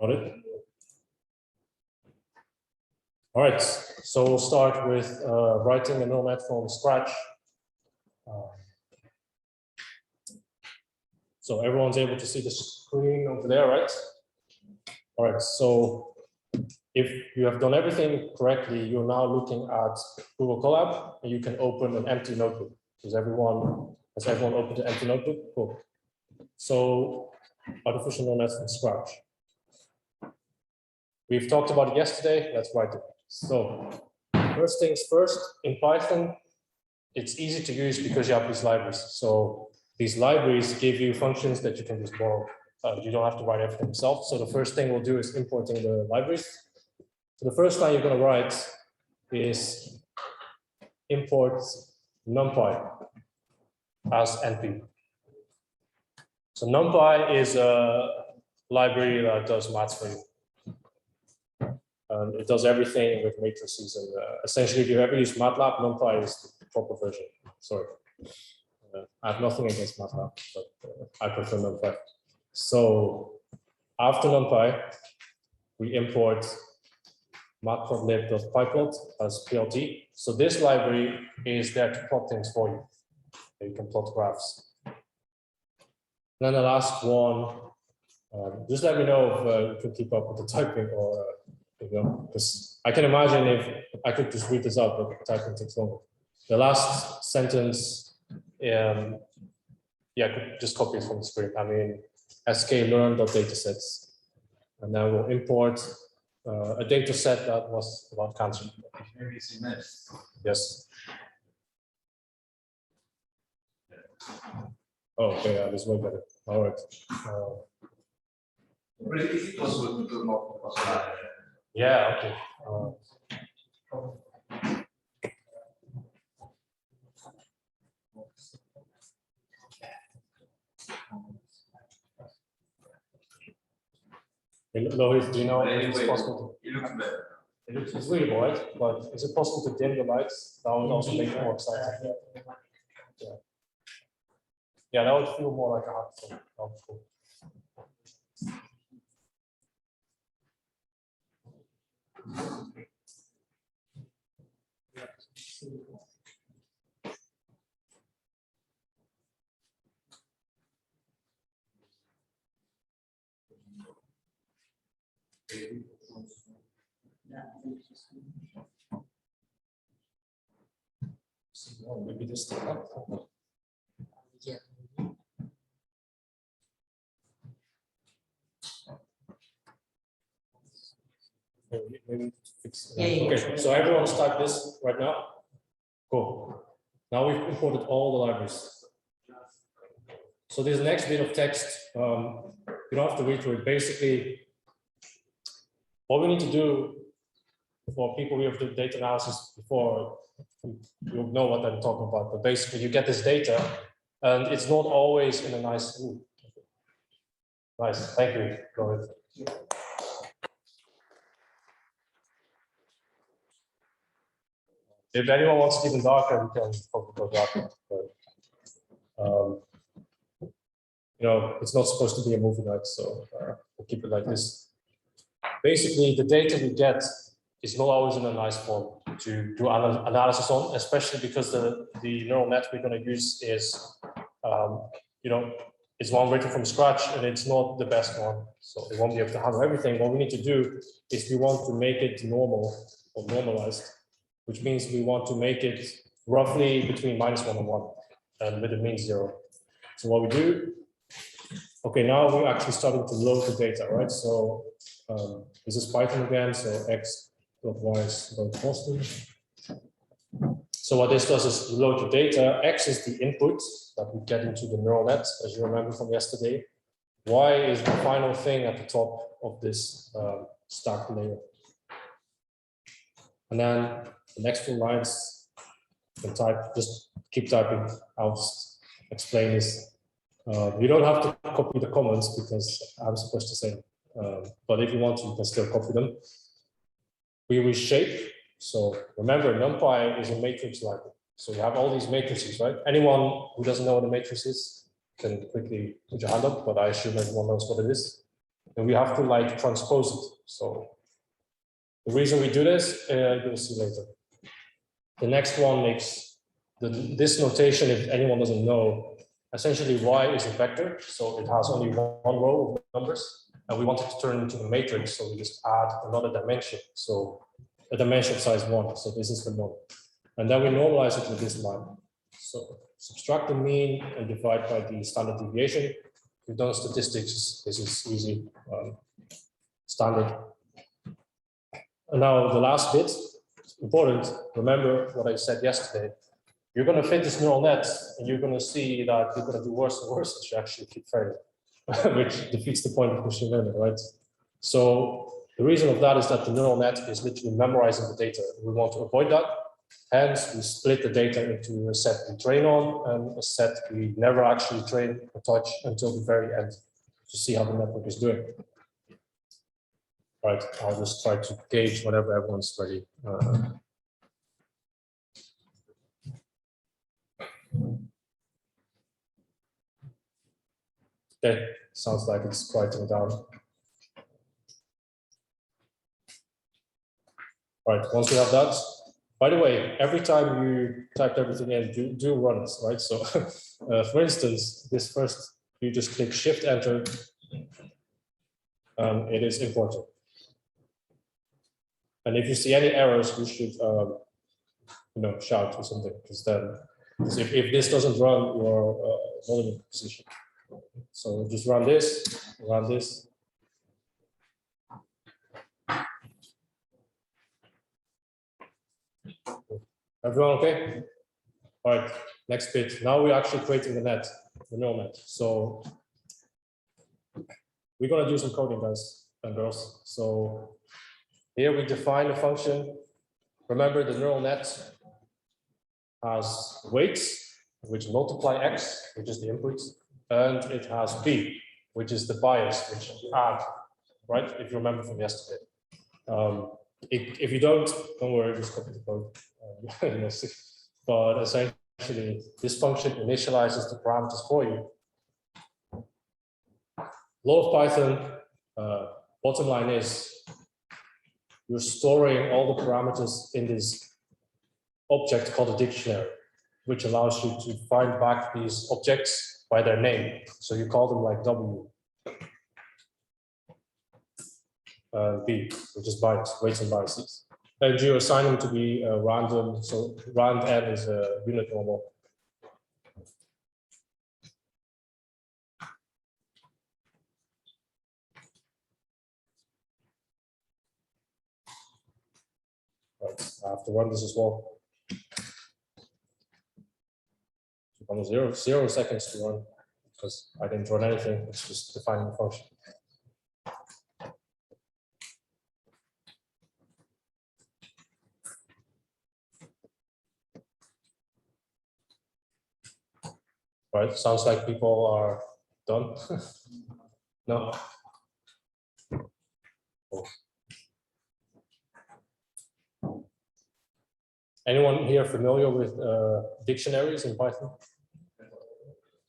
Got it? All right, so we'll start with writing a neural net from scratch. So everyone's able to see the screen over there, right? All right, so if you have done everything correctly, you're now looking at Google Colab, and you can open an empty notebook. Has everyone opened an empty notebook? Cool. So artificial neural nets from scratch. We've talked about it yesterday. Let's write it. So first things first, in Python, it's easy to use because you have these libraries. So these libraries give you functions that you can just borrow. You don't have to write everything yourself. So the first thing we'll do is importing the libraries. So the first line you're going to write is import NumPy as NP. So NumPy is a library that does maths for you. And it does everything with matrices. And essentially, if you ever use MATLAB, NumPy is the proper version. Sorry. I have nothing against MATLAB, but I prefer NumPy. So after NumPy, we import matplotlib.pyplot as PLT. So this library is there to plot things for you. You can plot graphs. Then the last one, just let me know if you can keep up with the typing or, because I can imagine if I could just read this out, but typing takes longer. The last sentence, yeah, I could just copy it from the screen. I mean, sklearn.datasets, and then we'll import a data set that was about cancer. Maybe it's in this. Yes. Oh, okay, yeah, this is way better. All right. But is it possible to do multiple slides? Yeah, okay. Lois, do you know if it's possible? It looks better. It's really bright, but is it possible to dim the lights? That would also make it more exciting. Yeah, that would feel more like a hot thing. Oh, cool. So, maybe this thing up. Yeah. Maybe fix it. Okay, so everyone start this right now. Cool. Now we've imported all the libraries. So this next bit of text, you don't have to read through it. Basically, what we need to do for people who have done data analysis before, you'll know what I'm talking about. But basically, you get this data, and it's not always in a nice mood. Nice, thank you, Lois. If anyone wants it even darker, we can probably go darker. But, it's not supposed to be a movie night, so we'll keep it like this. Basically, the data we get is not always in a nice form to do analysis on, especially because the neural net we're going to use is, it's one written from scratch and it's not the best one. So it won't be able to handle everything. What we need to do is we want to make it normal or normalized, which means we want to make it roughly between -1 and 1 and with a mean 0. So what we do, okay, now we're actually starting to load the data, right? So this is Python again, so x.y is going constant. So what this does is load the data. X is the input that we get into the neural net, as you remember from yesterday. Y is the final thing at the top of this stack layer. And then the next few lines, you can type, just keep typing. I'll just explain this. You don't have to copy the comments because I'm supposed to say them. But if you want to, you can still copy them. We reshape. So remember, NumPy is a matrix library. So you have all these matrices, right? Anyone who doesn't know what a matrix is can quickly put your hand up, but I assume everyone knows what it is. and we have to like transpose it. So the reason we do this, you'll see later. The next one makes this notation, if anyone doesn't know, essentially y is a vector, so it has only one row of numbers, and we want it to turn into a matrix, so we just add another dimension, so a dimension size 1, so this is the norm. And then we normalize it with this line. So subtract the mean and divide by the standard deviation. If you've done statistics, this is easy, standard. And now the last bit, important, remember what I said yesterday. You're going to fit this neural net, and you're going to see that you're going to do worse and worse as you actually keep failing, which defeats the point of machine learning, right? So the reason of that is that the neural net is literally memorizing the data. We want to avoid that. Hence, we split the data into a set we train on and a set we never actually train or touch until the very end to see how the network is doing. Right, I'll just try to gauge whenever everyone's ready. Okay, sounds like it's quieting down. Right, once we have that, by the way, every time you typed everything in, do run it, right? So for instance, this first, you just click Shift Enter, it is important. And if you see any errors, you should shout or something, because then if this doesn't run, you're not in a position. So just run this, run this. Everyone okay? All right, next bit. Now we're actually creating the net, the neural net. So we're gonna do some coding, guys and girls. So here we define a function. Remember, the neural net has weights, which multiply x, which is the input, and it has b, which is the bias, which you add, right? If you remember from yesterday. If you don't worry, just copy the code. You'll see. But essentially, this function initializes the parameters for you. Law of Python, bottom line is, you're storing all the parameters in this object called a dictionary, which allows you to find back these objects by their name. So you call them like W, B, which is bias, weights and biases. And you assign them to be random. So rand n is a unit normal. Right, I have to run this as well. 0 seconds to run, because I didn't run anything, it's just defining the function. Right, sounds like people are done. No. Cool. Anyone here familiar with dictionaries in Python?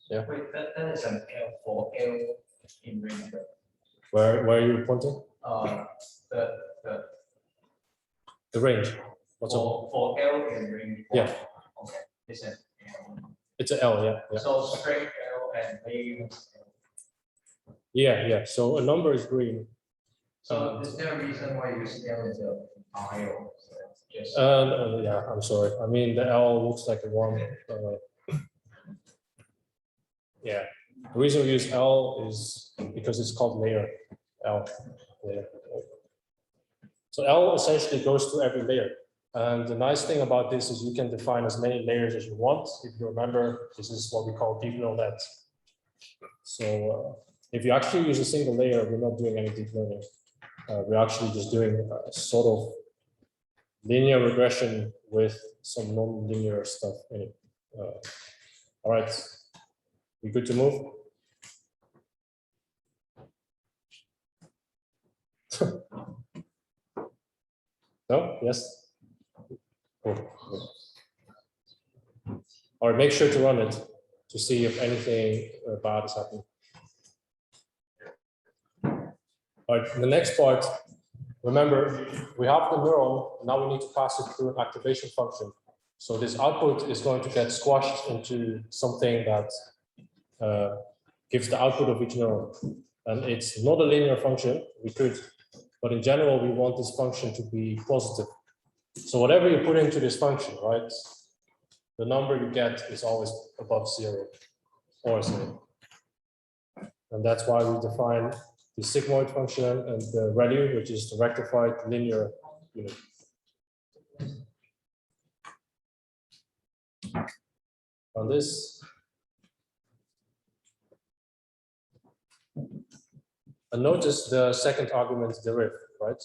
Yeah. Wait, that is an L for L in range. Where are you pointing? The range. What's for L in range. Yeah. Okay. It's an L. It's an L, yeah. So straight L and base L. Yeah. So a number is green. So is there a reason why you use L as a IO? Just yeah, I'm sorry. I mean, the L looks like a 1. Yeah. The reason we use L is because it's called layer. L. Layer. So L essentially goes through every layer. And the nice thing about this is you can define as many layers as you want. If you remember, this is what we call deep neural net. So if you actually use a single layer, we're not doing any deep learning. We're actually just doing a sort of linear regression with some non-linear stuff in it. All right, we good to move? No? Yes? Cool. All right, make sure to run it to see if anything bad is happening. All right, the next part, remember, we have the neuron, now we need to pass it through an activation function. So this output is going to get squashed into something that gives the output of each neuron. And it's not a linear function, we could, but in general, we want this function to be positive. So whatever you put into this function, right, the number you get is always above 0 or 0. And that's why we define the sigmoid function and the ReLU, which is the rectified linear unit. On this, and notice the second argument deriv, right?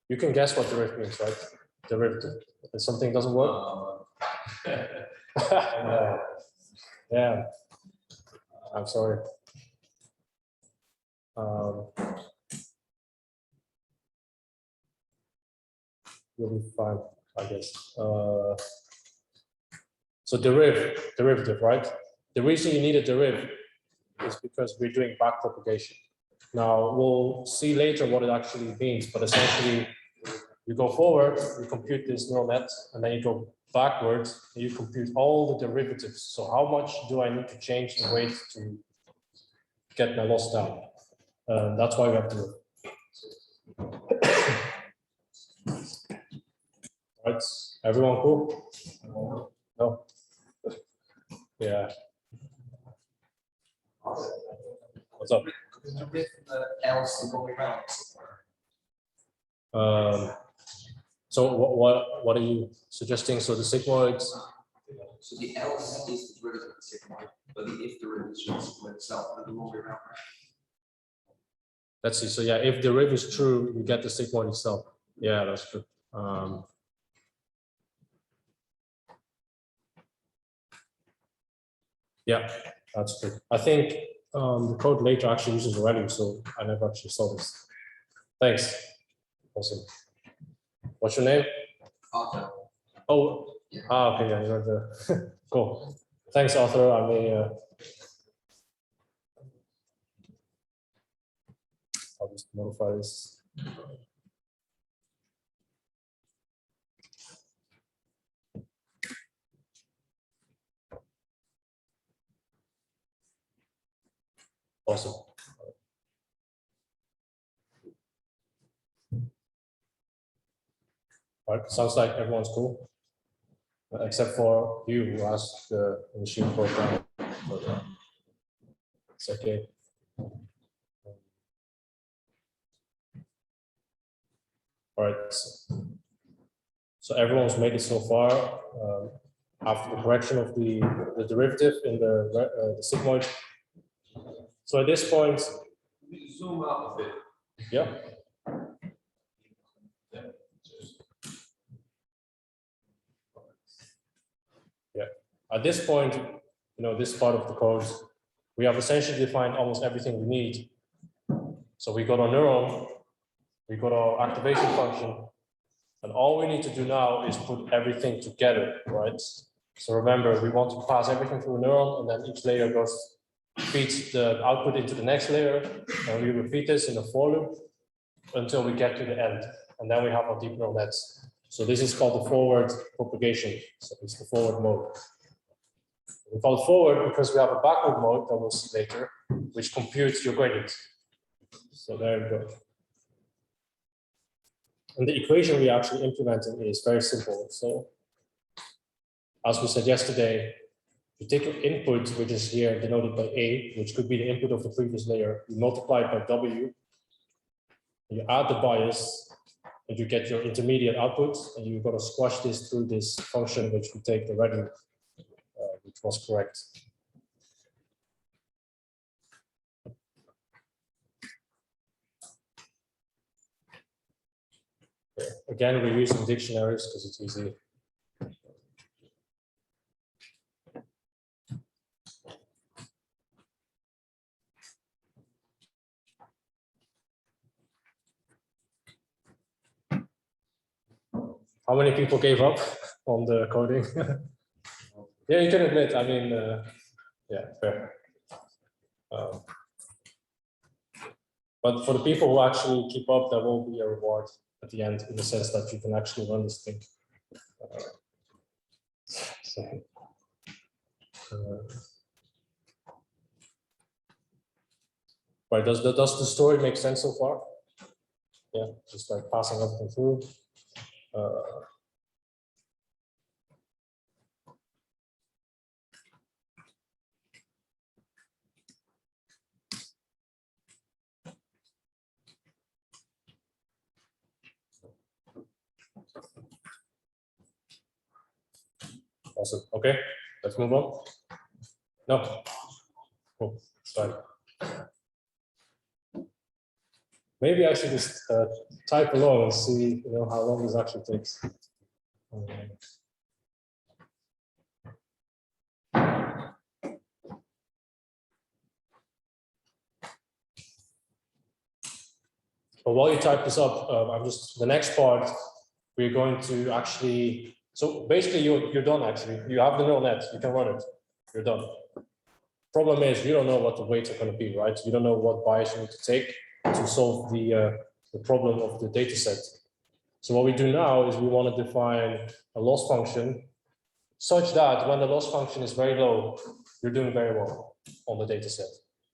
You can guess what deriv means, right? Derivative. If something doesn't work. Yeah. I'm sorry. You'll be fine, I guess. So derivative, right? The reason you need a deriv is because we're doing back propagation. Now, we'll see later what it actually means, but essentially, you go forward, you compute this neural net, and then you go backwards, and you compute all the derivatives. So how much do I need to change the weight to get my loss down? That's why we have to. Right, everyone cool? No? Yeah. What's up? So what are you suggesting? So the sigmoids. So the else is the derivative of the sigmoid, but the if derivative is just sigmoid itself, but the wrong way around. Let's see. So yeah, if the derivative is true, you get the sigmoid itself. Yeah, that's true. Yeah, that's true. I think the code later actually uses a value, so I never actually saw this. Thanks. Awesome. What's your name? Arthur. Oh, Yeah. okay, yeah, you're the cool. Thanks, Arthur. I may I'll just modify this. Awesome. All right, sounds like everyone's cool, except for you who asked the machine program. But, it's okay. All right. So everyone's made it so far. After the correction of the derivative in the sigmoid. So at this point, Zoom out a bit. yeah. Yeah. At this point, you know, this part of the code, we have essentially defined almost everything we need. So we got our neuron, we got our activation function, and all we need to do now is put everything together, right? So remember, we want to pass everything through a neuron, and then each layer feeds the output into the next layer, and we repeat this in a for loop until we get to the end, and then we have our deep neural nets. So this is called the forward propagation. So it's the forward mode. We call it forward because we have a backward mode that we'll see later, which computes your gradient. So there you go. And the equation we actually implementing is very simple. So as we said yesterday, you take your input, which is here denoted by A, which could be the input of the previous layer, you multiply it by W, you add the bias, and you get your intermediate output, and you've got to squash this through this function, which we take the value, which was correct. Okay. Again, we're using dictionaries because it's easy. How many people gave up on the coding? Yeah, you can admit. I mean, yeah, fair. But for the people who actually keep up, there will be a reward at the end in the sense that you can actually run this thing. Right, does the story make sense so far? Yeah, just like passing everything through. Awesome. Okay, let's move on. No. Cool. Sorry. Maybe I should just type along and see, how long this actually takes. But while you type this up, the next part, we're going to actually, so basically you're done actually. You have the neural net, you can run it, you're done. Problem is, you don't know what the weights are going to be, right? You don't know what bias you need to take to solve the problem of the data set. So what we do now is we want to define a loss function such that when the loss function is very low, you're doing very well on the data set.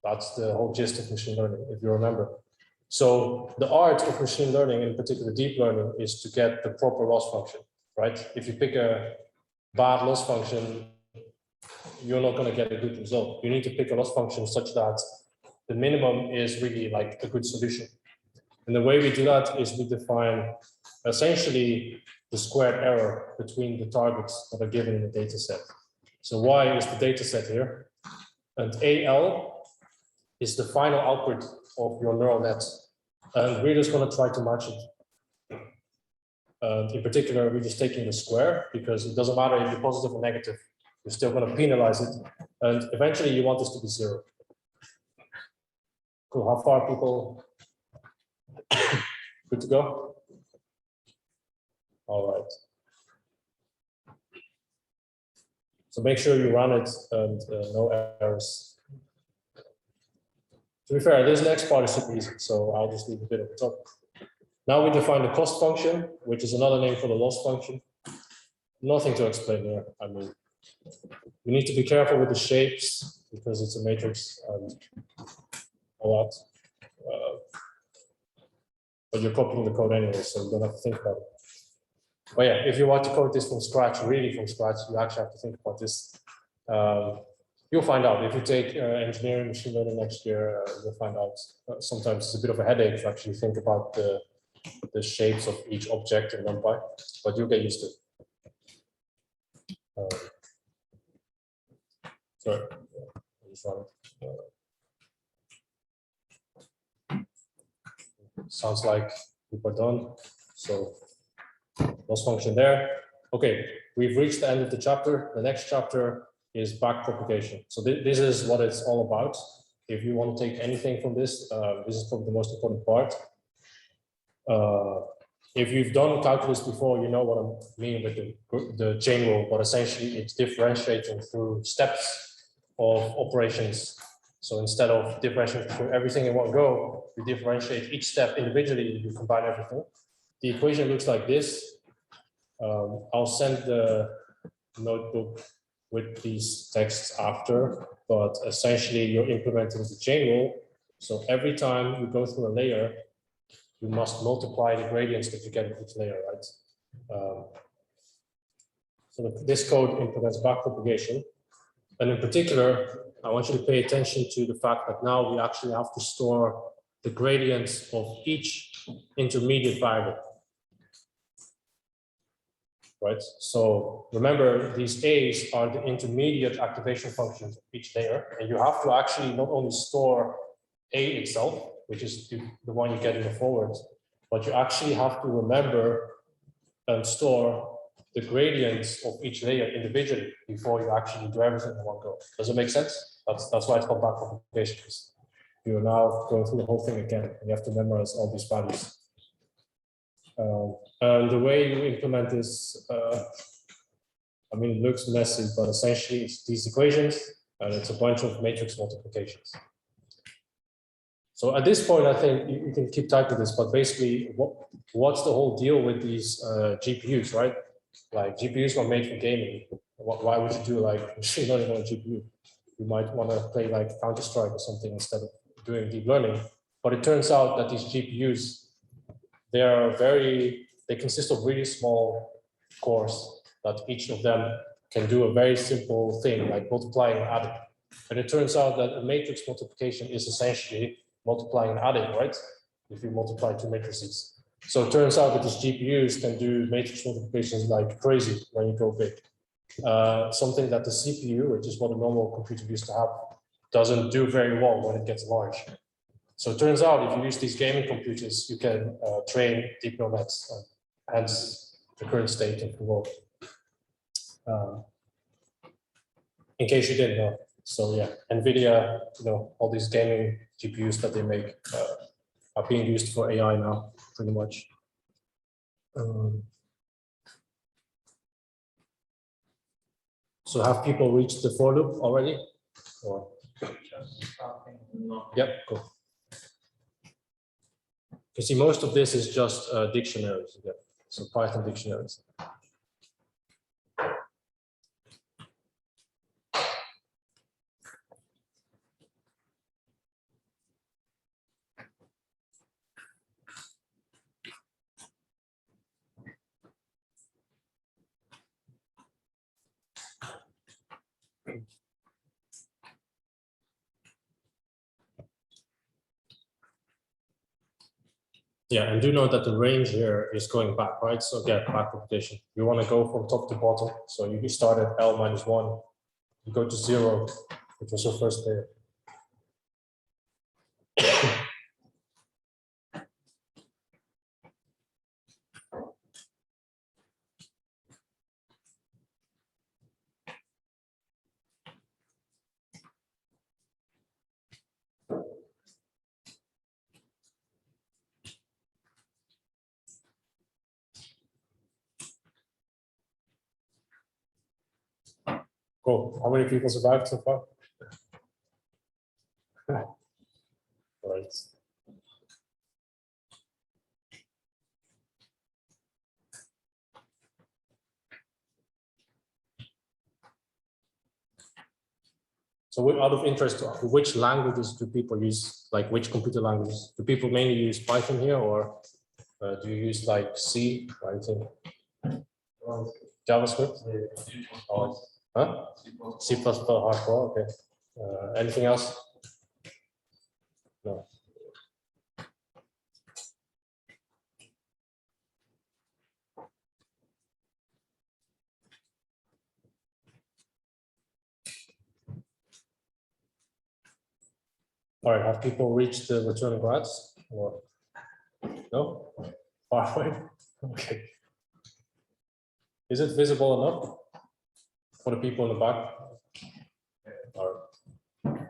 That's the whole gist of machine learning, if you remember. So the art of machine learning, in particular deep learning, is to get the proper loss function, right? If you pick a bad loss function, you're not going to get a good result. You need to pick a loss function such that the minimum is really like a good solution. And the way we do that is we define essentially the squared error between the targets that are given in the data set. So Y is the data set here, and AL is the final output of your neural net. And we're just going to try to match it. In particular, we're just taking the square because it doesn't matter if you're positive or negative, you're still going to penalize it. And eventually you want this to be 0. Cool. How far people? Good to go? All right. So make sure you run it and no errors. To be fair, this next part is super easy, so I'll just leave a bit of the top. Now we define the cost function, which is another name for the loss function. Nothing to explain here. I mean, you need to be careful with the shapes because it's a matrix and all that. But you're copying the code anyway, so you don't have to think about it. But yeah, if you want to code this from scratch, really from scratch, you actually have to think about this. You'll find out if you take engineering machine learning next year, you'll find out sometimes it's a bit of a headache to actually think about the shapes of each object in NumPy, but you'll get used to it. Sorry, I just run it. Sounds like we're done. So loss function there. Okay, we've reached the end of the chapter. The next chapter is back propagation. So this is what it's all about. If you want to take anything from this, this is probably the most important part. If you've done calculus before, you know what I mean with the chain rule, but essentially it's differentiating through steps of operations. So instead of differentiating through everything in one go, you differentiate each step individually, you combine everything. The equation looks like this. I'll send the notebook with these texts after, but essentially you're implementing the chain rule. So every time you go through a layer, you must multiply the gradients that you get with each layer, right? So this code implements backpropagation. And in particular, I want you to pay attention to the fact that now we actually have to store the gradients of each intermediate variable. Right? So remember, these A's are the intermediate activation functions of each layer, and you have to actually not only store A itself, which is the one you get in the forward, but you actually have to remember and store the gradients of each layer individually before you actually do everything in one go. Does it make sense? That's why it's called backpropagation. You're now going through the whole thing again, and you have to memorize all these values. And the way you implement this, I mean, it looks messy, but essentially it's these equations, and it's a bunch of matrix multiplications. So at this point, I think you can keep typing this, but basically, what's the whole deal with these GPUs, right? Like GPUs were made for gaming. Why would you do like machine learning on a GPU? You might want to play like Counter-Strike or something instead of doing deep learning. But it turns out that these GPUs, they consist of really small cores that each of them can do a very simple thing like multiplying and adding. And it turns out that a matrix multiplication is essentially multiplying and adding, right? If you multiply two matrices. So it turns out that these GPUs can do matrix multiplications like crazy when you go big. Something that the CPU, which is what a normal computer used to have, doesn't do very well when it gets large. So it turns out if you use these gaming computers, you can train deep neural nets, hence the current state of the world. In case you didn't know. So yeah, NVIDIA, all these gaming GPUs that they make are being used for AI now, pretty much. So have people reached the for loop already? Or? Yep, cool. You see, most of this is just dictionaries, yeah. So Python dictionaries. Yeah, and do note that the range here is going back, right? So again, back propagation. You want to go from top to bottom. So you start at L minus 1, you go to 0, which was your first layer. Cool. How many people survived so far? Right. So out of interest, which languages do people use? Like which computer languages? Do people mainly use Python here, or do you use like C or anything? JavaScript? Oh, huh? C++ hardcore, okay. Anything else? No. All right, have people reached the return grads? Or no? Far away? Okay. Is it visible enough for the people in the back? All right.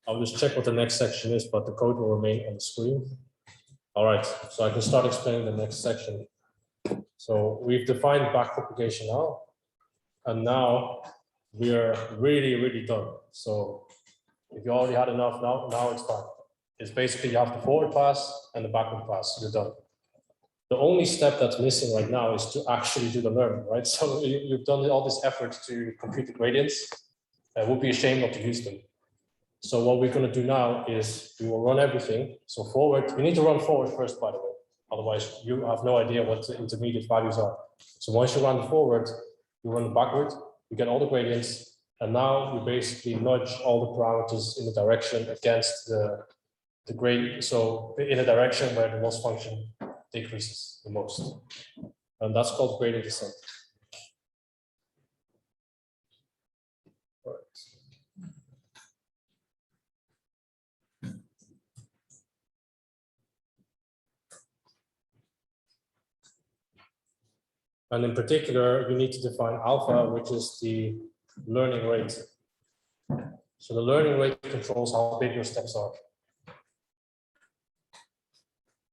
I'll just check what the next section is, but the code will remain on the screen. All right, so I can start explaining the next section. So we've defined backpropagation now, and now we are really done. So if you already had enough, now it's fine. It's basically you have the forward pass and the backward pass, you're done. The only step that's missing right now is to actually do the learning, right? So you've done all this effort to compute the gradients. It would be a shame not to use them. So what we're going to do now is we will run everything. So forward, you need to run forward first, by the way. Otherwise, you have no idea what the intermediate values are. So once you run forward, you run backward, you get all the gradients, and now you basically nudge all the parameters in the direction against the gradient. So in a direction where the loss function decreases the most. And that's called gradient descent. All right. And in particular, you need to define alpha, which is the learning rate. So the learning rate controls how big your steps are.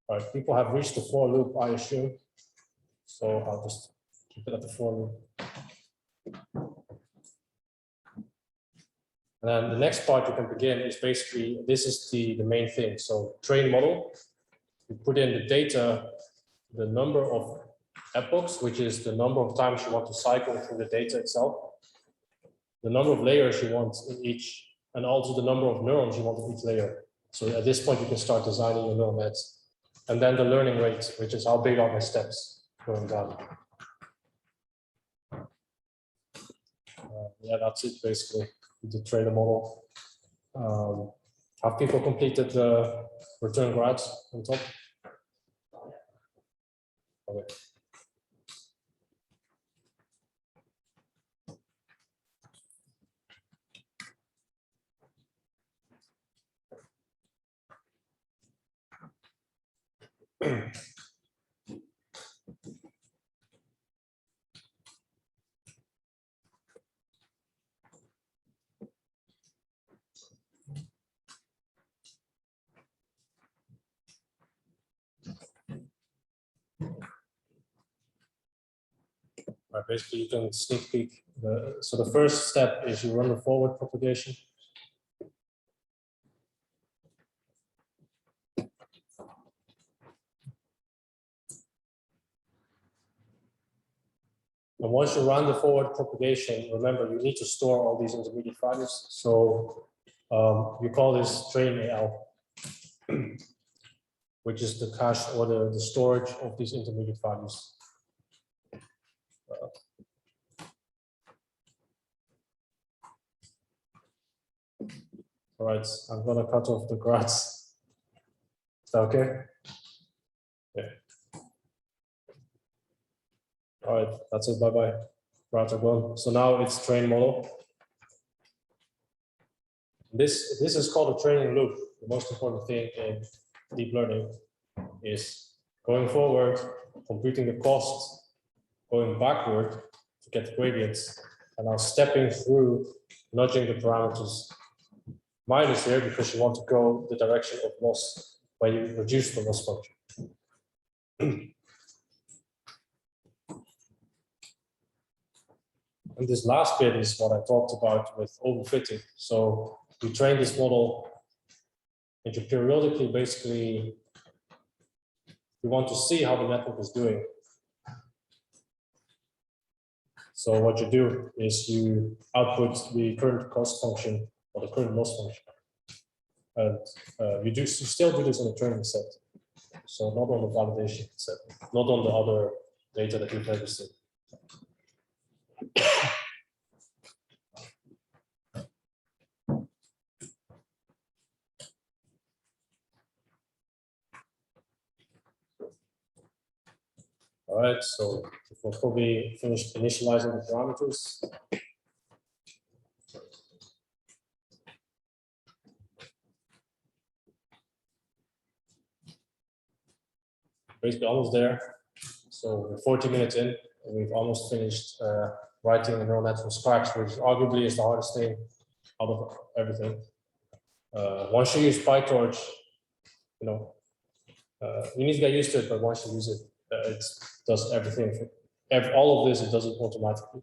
All right, people have reached the for loop, I assume. So I'll just keep it at the for loop. And then the next part you can begin is basically, this is the main thing. So train model, you put in the data, the number of epochs, which is the number of times you want to cycle through the data itself, the number of layers you want in each, and also the number of neurons you want in each layer. So at this point, you can start designing your neural nets. And then the learning rate, which is how big are my steps going down. Yeah, that's it basically, the trainer model. Have people completed the return grads on top? Okay. Right, basically, you can sneak peek. So the first step is you run the forward propagation. And once you run the forward propagation, remember, you need to store all these intermediate values. So you call this train AL, which is the cache or the storage of these intermediate values. All right, I'm gonna cut off the grads. Is that okay? Yeah. All right, that's it, bye-bye. Grads are gone. So now it's train model. This is called a training loop. The most important thing in deep learning is going forward, computing the cost, going backward to get the gradients, and now stepping through, nudging the parameters. Minus here because you want to go the direction of loss, where you reduce the loss function. And this last bit is what I talked about with overfitting. So you train this model, and you periodically, basically, you want to see how the network is doing. So what you do is you output the current cost function or the current loss function. And you still do this on the training set. So not on the validation set, not on the other data that you've never seen. All right, so we'll probably finish initializing the parameters. Basically almost there. So we're 40 minutes in, and we've almost finished writing a neural net from scratch, which arguably is the hardest thing out of everything. Once you use PyTorch, you know, you need to get used to it, but once you use it, it does everything. All of this, it does it automatically.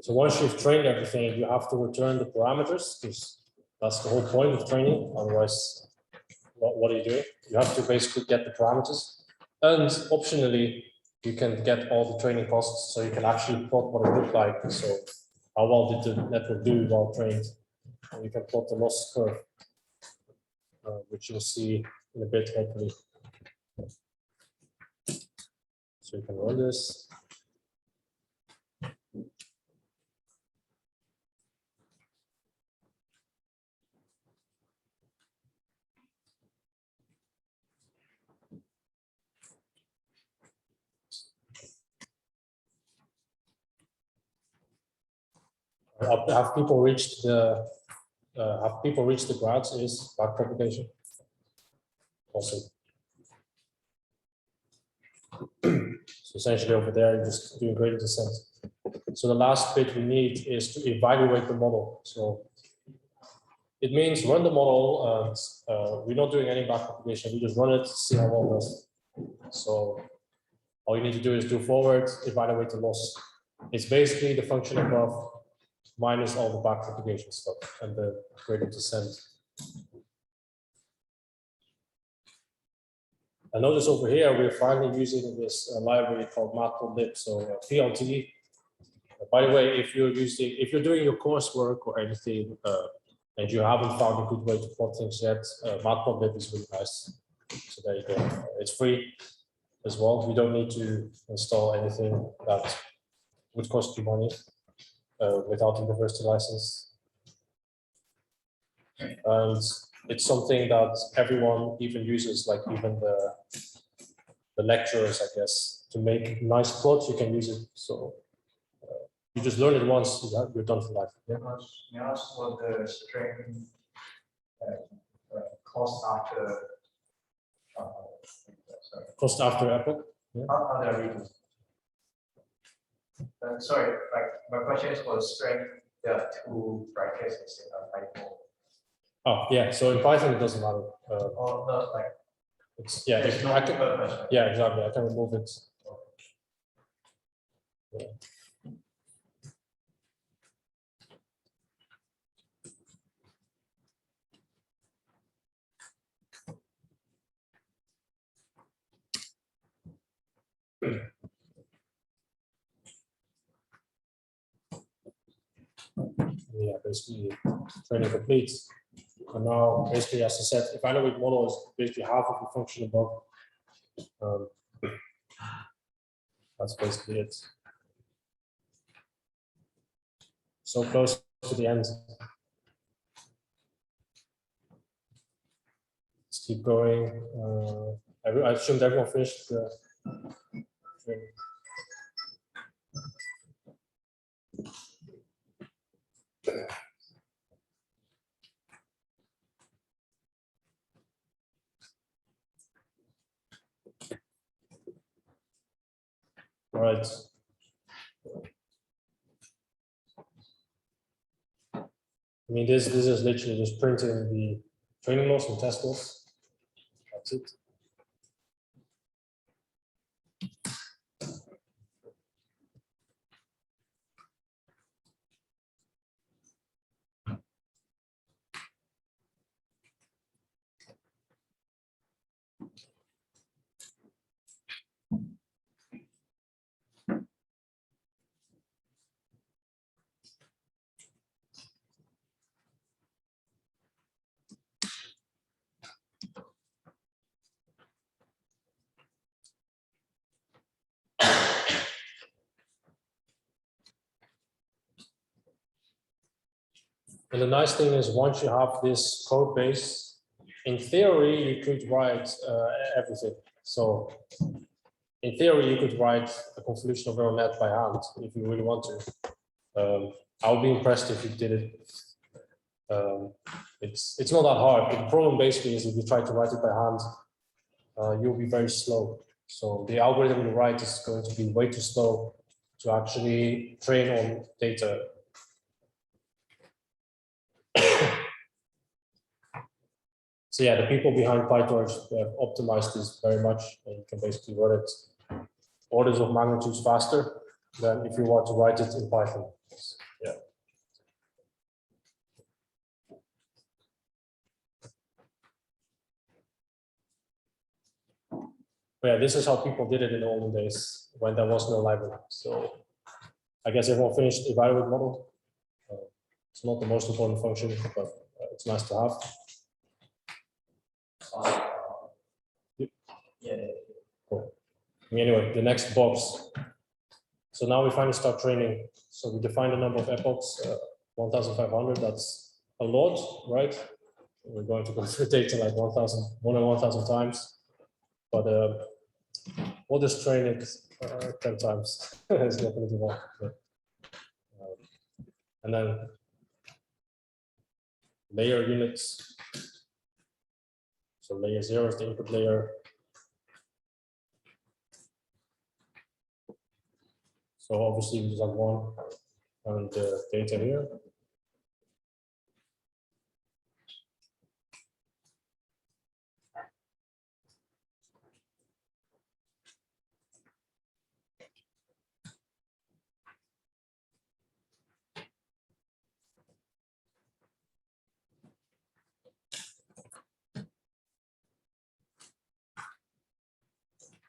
So once you've trained everything, you have to return the parameters, because that's the whole point of training. Otherwise, what are you doing? You have to basically get the parameters. And optionally, you can get all the training costs, so you can actually plot what it looked like. So how well did the network do while trained? And you can plot the loss curve, which you'll see in a bit, hopefully. So you can run this. Have people reached the grads is back propagation? Awesome. So essentially over there, you're just doing gradient descent. So the last bit we need is to evaluate the model. So it means run the model, and we're not doing any back propagation. We just run it, see how well it does. So all you need to do is do forward, evaluate the loss. It's basically the function above minus all the back propagation stuff and the gradient descent. And notice over here, we're finally using this library called matplotlib. So PLT. By the way, if you're doing your coursework or anything, and you haven't found a good way to plot things yet, matplotlib is really nice. So there you go. It's free as well. You don't need to install anything that would cost you money without a university license. And it's something that everyone even uses, like even the lecturers, I guess, to make nice plots. You can use it. So you just learn it once, you're done for life. Yeah. May I ask what the string cost after? Sorry. Cost after Apple. How do I read it? Sorry, my question is for the string. There are two brackets instead of hyphen. Oh yeah. So in Python it doesn't matter. Or not like. It's yeah. There's no I can, purpose, right? yeah, exactly. I can remove it. Yeah. Yeah, basically training complete. And now basically, as I said, evaluate model is basically half of the function above. That's basically it. So close to the end. Let's keep going. I assumed everyone finished the training. All right. I mean, this is literally just printing the training loss and test loss. That's it. And the nice thing is, once you have this code base, in theory, you could write everything. So in theory, you could write a convolutional neural net by hand if you really want to. I would be impressed if you did it. It's not that hard. The problem basically is if you try to write it by hand, you'll be very slow. So the algorithm you write is going to be way too slow to actually train on data. So yeah, the people behind PyTorch have optimized this very much, and you can basically run it orders of magnitudes faster than if you want to write it in Python. Yeah. But yeah, this is how people did it in the olden days when there was no library. So I guess everyone finished evaluate model. It's not the most important function, but it's nice to have. Yeah. Cool. Anyway, the next box. So now we finally start training. So we define the number of epochs, 1,500. That's a lot, right? We're going to go through data like 1,000 times. But we'll just train it 10 times. It's not going to do that. But, and then layer units. So layer 0 is the input layer. So obviously we just have one and the data here.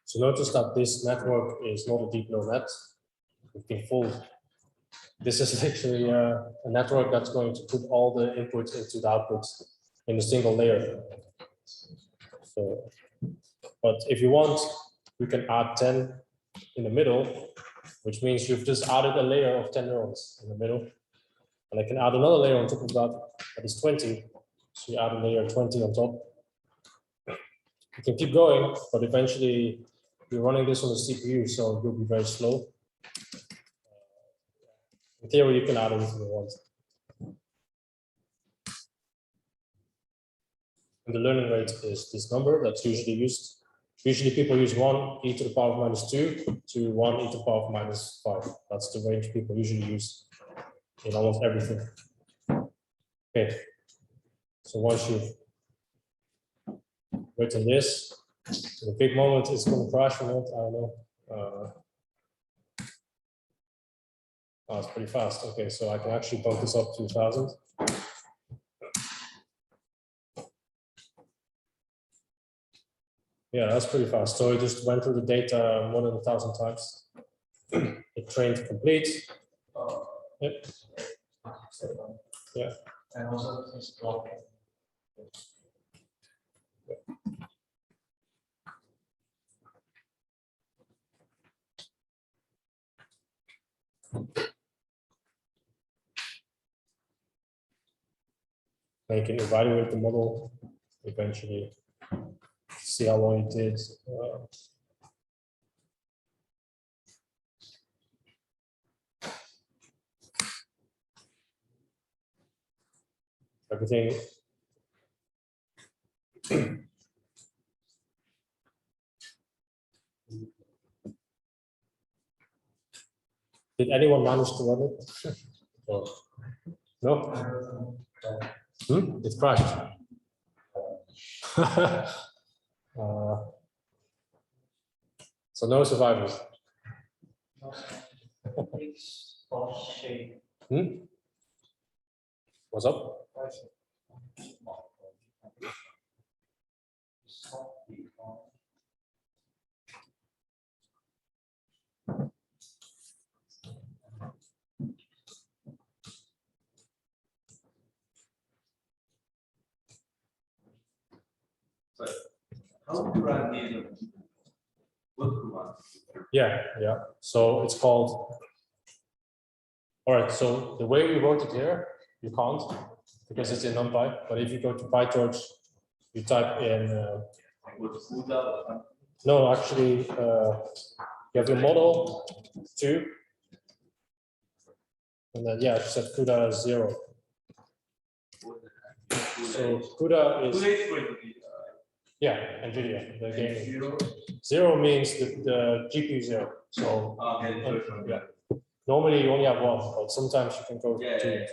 So notice that this network is not a deep neural net. We've been fooled. This is actually a network that's going to put all the inputs into the outputs in a single layer. So, but if you want, you can add 10 in the middle, which means you've just added a layer of 10 neurons in the middle. And I can add another layer on top of that, that is 20. So you add a layer 20 on top. You can keep going, but eventually you're running this on the CPU, so it will be very slow. In theory, you can add anything you want. And the learning rate is this number that's usually used. Usually people use 1 e to the power of minus 2 to 1 e to the power of minus 5. That's the range people usually use in almost everything. Okay. So once you've written this, the big moment is going to crash or not, I don't know. Oh, it's pretty fast. Okay, so I can actually bump this up to 1,000. Yeah, that's pretty fast. So it just went through the data more than 1,000 times. It trained complete. Yep. Yeah. And also this block. Then you can evaluate the model eventually, see how long it did. Everything. Did anyone manage to run it? Oh. No? It crashed. So no survivors. What's up? How to run the work? Yeah. So it's called. All right. So the way we wrote it here, you can't because it's in NumPy. But if you go to PyTorch, you type in. No, actually, you have your model 2, and then yeah, just set CUDA 0. So CUDA is NVIDIA, the gaming. 0 means the GPU 0. So yeah. Normally you only have 1, but sometimes you can go to 2.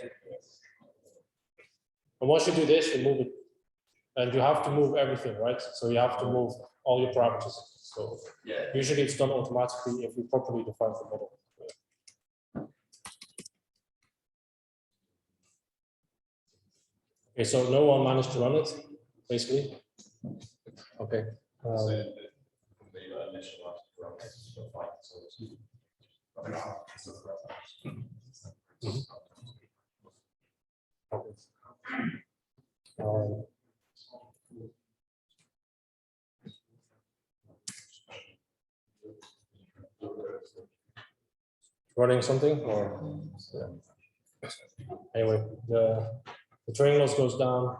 And once you do this, you move it, and you have to move everything, right? So you have to move all your parameters. So usually it's done automatically if you properly define the model. Okay, so no one managed to run it, basically. Okay. Running something or yeah. Anyway, the training loss goes down.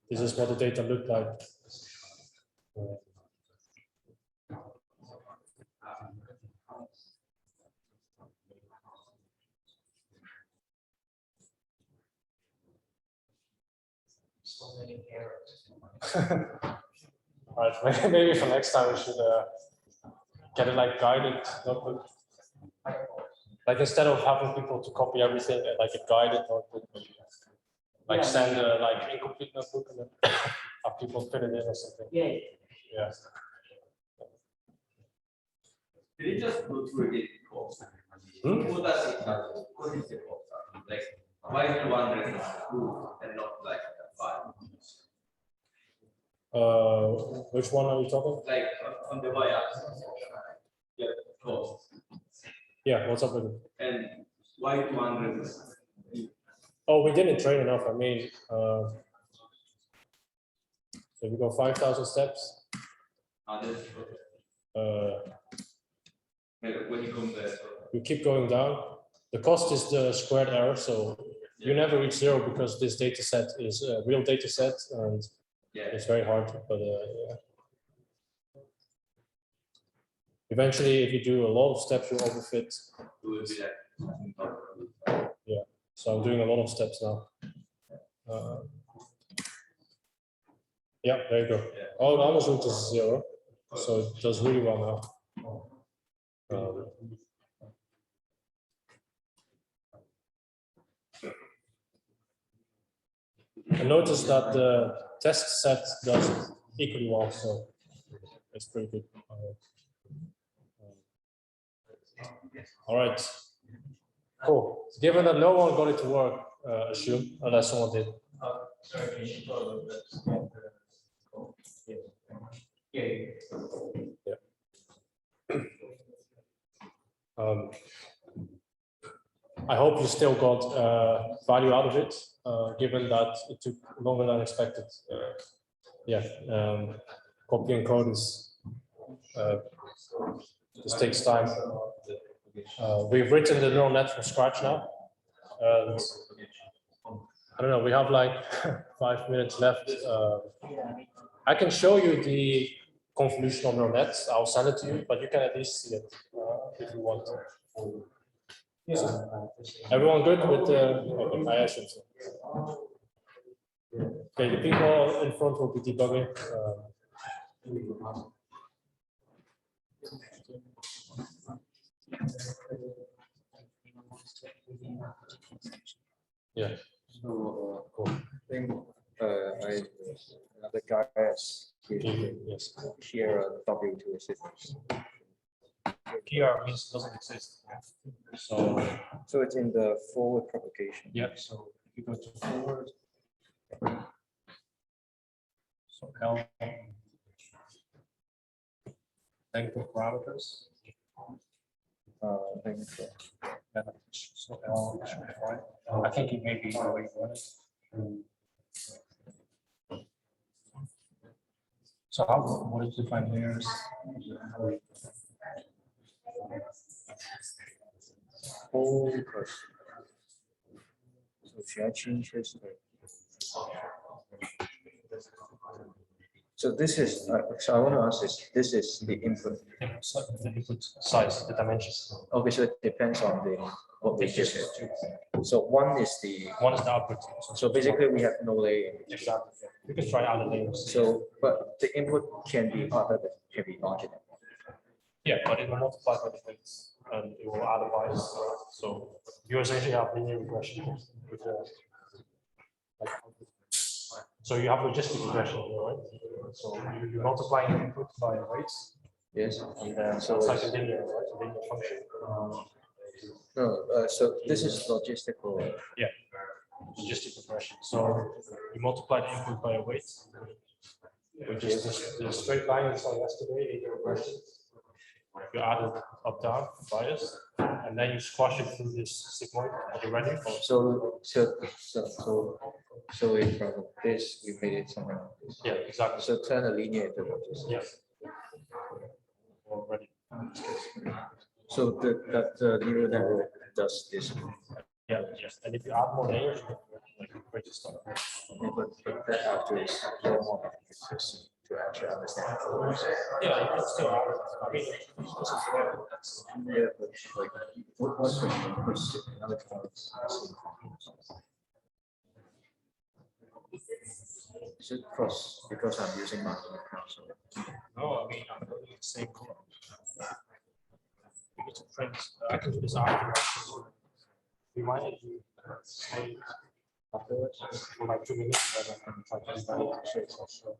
This is what the data look like. So many errors. All right, maybe for next time we should get it like guided notebook. Like instead of having people to copy everything, like a guided notebook, like send a like incomplete notebook and then have people fill it in or something. Yeah. Yeah. Did you just go through it course? Hmm? What does it have? What is the course? Like, why do you want to two and not like 5? Which one are you talking? Like on the y-axis. Yeah, course. Yeah, what's up with it? And why 200? Oh, we didn't train enough. I mean, so we go 5,000 steps. When you come there. You keep going down. The cost is the squared error, so you never reach 0 because this data set is a real data set, and it's very hard. But yeah. Eventually, if you do a lot of steps, you overfit. Yeah, so I'm doing a lot of steps now. Yeah, there you go. Oh, it almost reaches 0, so it does really well now. I noticed that the test set does it equally well, so it's pretty good. All right, cool. Given that no one got it to work, assume, unless someone did. Yeah. I hope you still got value out of it, given that it took longer than expected. Copying code is this takes time. We've written the neural net from scratch now. And I don't know, we have like 5 minutes left. I can show you the convolutional neural nets. I'll send it to you, but you can at least see it if you want. So, everyone good with the I assume so. Okay, the people in front will be debugging. Yeah. So Cool. I think another guy has Yes. here a W2 assistance. PR means doesn't exist. So it's in the forward propagation. yeah. So if you go to forward. So L technical parameters. I think so. So L should be fine. I think it may be the way you want it. So how, what did you find here? Oh, so should I change this? So this is, so I want to ask this is the input. So the input size, the dimensions. Okay, so it depends on what we give it. So one is the output. So basically we have no layer. Exactly. You can try other layers. So, but the input can be other than can be larger than. Yeah, but it will multiply by the things and it will add a bias. So you essentially have linear regression with like, so you have logistic regression here, right? So you multiply input by weights. Yes. And then so it's like a linear, right? A linear function. No, so this is logistical. Yeah, logistic regression. So you multiply the input by a weight, which is the straight line we saw yesterday, linear regression. You add it up down bias, and then you squash it through this sigmoid. Are you ready? So in from this we made it something like this. Yeah, exactly. So turn a linear into logistic. Yes. Already. So that neural network does this. Yeah, yes. And if you add more layers, like crazy stuff. Yeah, but that after is more to actually understand. Yeah, you can still add it. I mean, Yeah, but like what's another case? Is it because I'm using my account? So no, I mean, I'm going to the same code. to print into this argument. We might need to stay afterwards for like 2 minutes, but I can try to show it also.